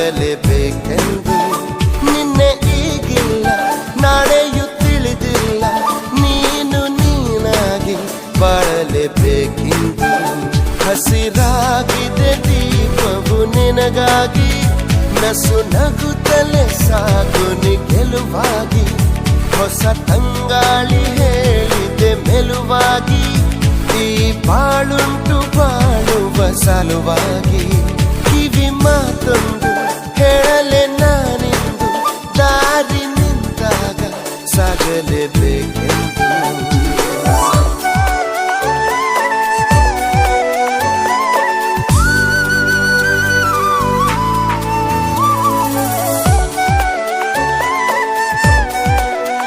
ಸಾಗಲೇಬೇಕೆಂದು. ನಿನ್ನೆ ಈಗಿಲ್ಲ, ನಾಳೆಯೂ ತಿಳಿದಿಲ್ಲ, ನೀನು ನೀನಾಗಿ ಬಾಳಲೇಬೇಕೆಂದು. ಹಸಿರಾಗಿದೆ ದೀಪವು ನಿನಗಾಗಿ, ನಸು ನಗುತ್ತಲೇ ಸಾಗು ನಿ ಗೆಲುವಾಗಿ. ಹೊಸ ತಂಗಾಳಿ ಹೇಳಿದೆ ಮೆಲುವಾಗಿ, ಈ ಬಾಳುಂಟು ಬಾಳುವ ಸಲುವಾಗಿ. ಕಿವಿ ಮಾತೊಂದು ಹೇಳಲೆ ನಾನಿಂದು, ದಾರಿ ನಿಂತಾಗ ಸಾಗಲೇಬೇಕೆಂದು.